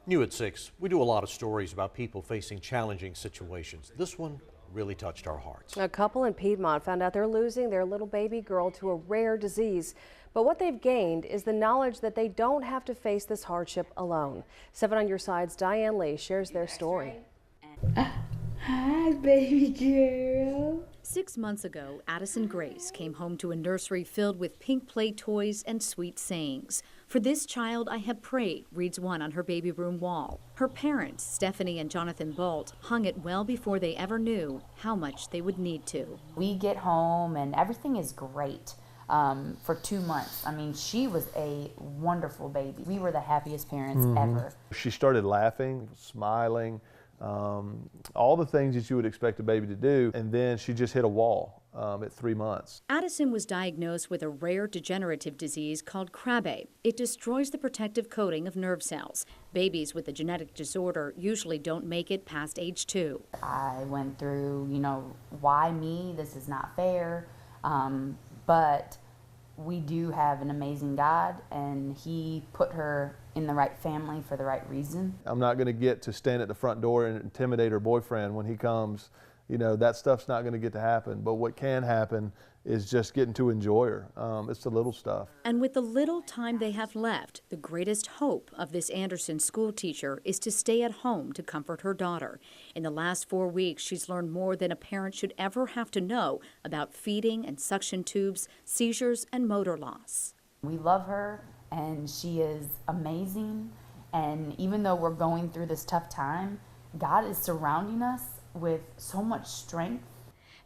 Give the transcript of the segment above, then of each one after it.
New at 6, we do a lot of stories about people facing challenging situations. This one really touched our hearts. A couple in Piedmont found out they're losing their little baby girl to a rare disease. But what they've gained is the knowledge that they don't have to face this hardship alone. 7 on Your Side's Diane Lee shares their story. Hi, baby girl. 6 months ago, Addison Grace came home to a nursery filled with pink play toys and sweet sayings. For this child I have prayed, reads one on her baby room wall. Her parents, Stephanie and Jonathan Bolt, hung it well before they ever knew how much they would need to. We get home and everything is great for 2 months. I mean, she was a wonderful baby. We were the happiest parents ever. She started laughing, smiling, all the things that you would expect a baby to do, and then she just hit a wall at 3 months. Addison was diagnosed with a rare degenerative disease called Krabbe. It destroys the protective coating of nerve cells. Babies with the genetic disorder usually don't make it past age 2. I went through, why me? This is not fair. But we do have an amazing God, and He put her in the right family for the right reason. I'm not going to get to stand at the front door and intimidate her boyfriend when he comes. That stuff's not going to get to happen. But what can happen is just getting to enjoy her. It's the little stuff. And with the little time they have left, the greatest hope of this Anderson school teacher is to stay at home to comfort her daughter. In the last 4 weeks, she's learned more than a parent should ever have to know about feeding and suction tubes, seizures, and motor loss. We love her, and she is amazing. And even though we're going through this tough time, God is surrounding us with so much strength.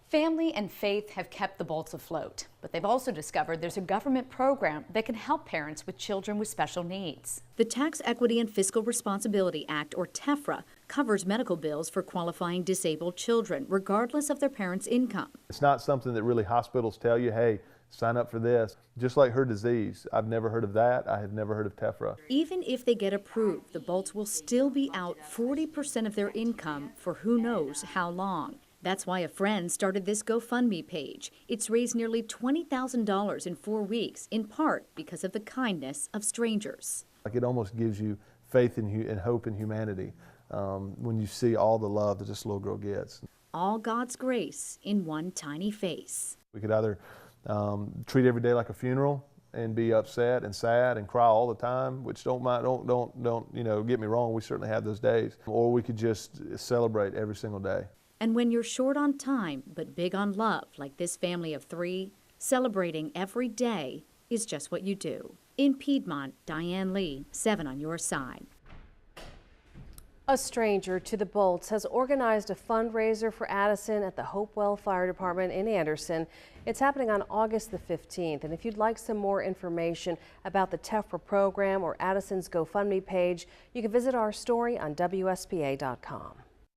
Family and faith have kept the Bolts afloat, but they've also discovered there's a government program that can help parents with children with special needs. The Tax Equity and Fiscal Responsibility Act, or TEFRA, covers medical bills for qualifying disabled children, regardless of their parents' income. It's not something that really hospitals tell you, hey, sign up for this. Just like her disease, I've never heard of that. I have never heard of TEFRA. Even if they get approved, the Bolts will still be out 40% of their income for who knows how long. That's why a friend started this GoFundMe page. It's raised nearly $20,000 in 4 weeks, in part because of the kindness of strangers. It almost gives you faith and hope in humanity when you see all the love that this little girl gets. All God's grace in one tiny face. We could either treat every day like a funeral and be upset and sad and cry all the time, which don't get me wrong, we certainly have those days. Or we could just celebrate every single day. And when you're short on time but big on love, like this family of 3, celebrating every day is just what you do. In Piedmont, Diane Lee, 7 on Your Side. A stranger to the Bolts has organized a fundraiser for Addison at the Hopewell Fire Department in Anderson. It's happening on August the 15th. And if you'd like some more information about the TEFRA program or Addison's GoFundMe page, you can visit our story on WSPA.com.